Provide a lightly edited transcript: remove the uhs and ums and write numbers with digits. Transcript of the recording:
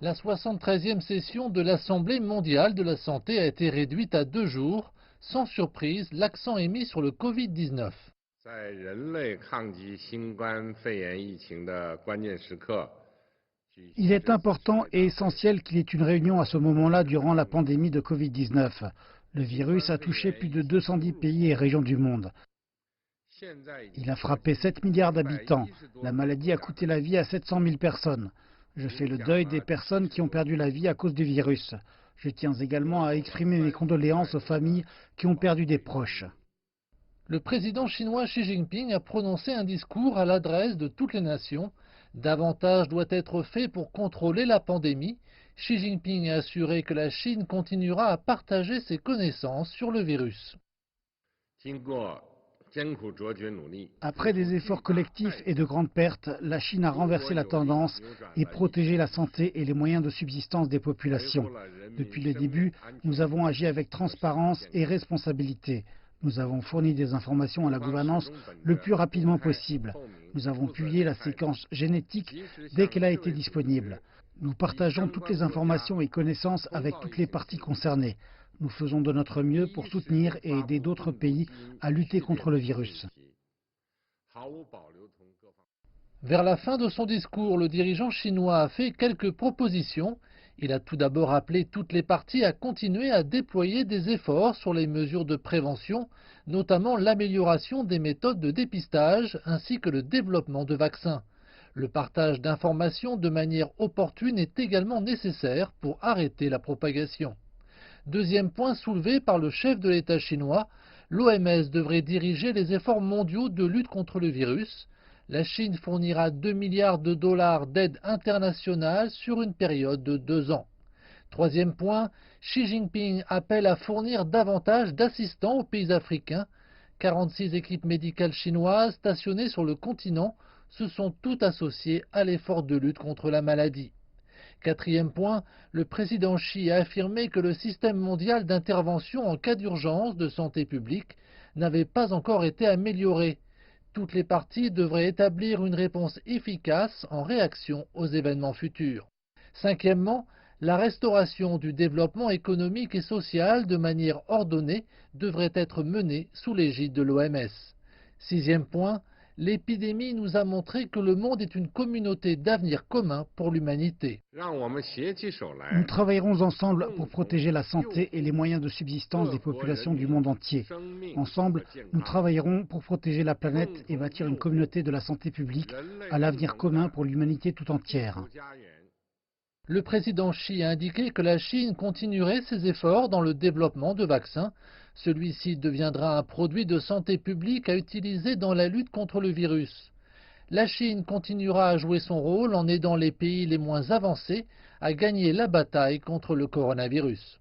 La 73e session de l'Assemblée mondiale de la santé a été réduite à 2 jours. Sans surprise, l'accent est mis sur le Covid-19. Il est important et essentiel qu'il y ait une réunion à ce moment-là durant la pandémie de Covid-19. Le virus a touché plus de 210 pays et régions du monde. Il a frappé 7 milliards d'habitants. La maladie a coûté la vie à 700 000 personnes. Je fais le deuil des personnes qui ont perdu la vie à cause du virus. Je tiens également à exprimer mes condoléances aux familles qui ont perdu des proches. Le président chinois Xi Jinping a prononcé un discours à l'adresse de toutes les nations. Davantage doit être fait pour contrôler la pandémie. Xi Jinping a assuré que la Chine continuera à partager ses connaissances sur le virus. Après des efforts collectifs et de grandes pertes, la Chine a renversé la tendance et protégé la santé et les moyens de subsistance des populations. Depuis le début, nous avons agi avec transparence et responsabilité. Nous avons fourni des informations à la gouvernance le plus rapidement possible. Nous avons publié la séquence génétique dès qu'elle a été disponible. Nous partageons toutes les informations et connaissances avec toutes les parties concernées. Nous faisons de notre mieux pour soutenir et aider d'autres pays à lutter contre le virus. Vers la fin de son discours, le dirigeant chinois a fait quelques propositions. Il a tout d'abord appelé toutes les parties à continuer à déployer des efforts sur les mesures de prévention, notamment l'amélioration des méthodes de dépistage ainsi que le développement de vaccins. Le partage d'informations de manière opportune est également nécessaire pour arrêter la propagation. Deuxième point soulevé par le chef de l'État chinois, l'OMS devrait diriger les efforts mondiaux de lutte contre le virus. La Chine fournira 2 milliards de dollars d'aide internationale sur une période de 2 ans. Troisième point, Xi Jinping appelle à fournir davantage d'assistants aux pays africains. 46 équipes médicales chinoises stationnées sur le continent se sont toutes associées à l'effort de lutte contre la maladie. Quatrième point, le président Xi a affirmé que le système mondial d'intervention en cas d'urgence de santé publique n'avait pas encore été amélioré. Toutes les parties devraient établir une réponse efficace en réaction aux événements futurs. Cinquièmement, la restauration du développement économique et social de manière ordonnée devrait être menée sous l'égide de l'OMS. Sixième point, l'épidémie nous a montré que le monde est une communauté d'avenir commun pour l'humanité. Nous travaillerons ensemble pour protéger la santé et les moyens de subsistance des populations du monde entier. Ensemble, nous travaillerons pour protéger la planète et bâtir une communauté de la santé publique à l'avenir commun pour l'humanité tout entière. Le président Xi a indiqué que la Chine continuerait ses efforts dans le développement de vaccins. Celui-ci deviendra un produit de santé publique à utiliser dans la lutte contre le virus. La Chine continuera à jouer son rôle en aidant les pays les moins avancés à gagner la bataille contre le coronavirus.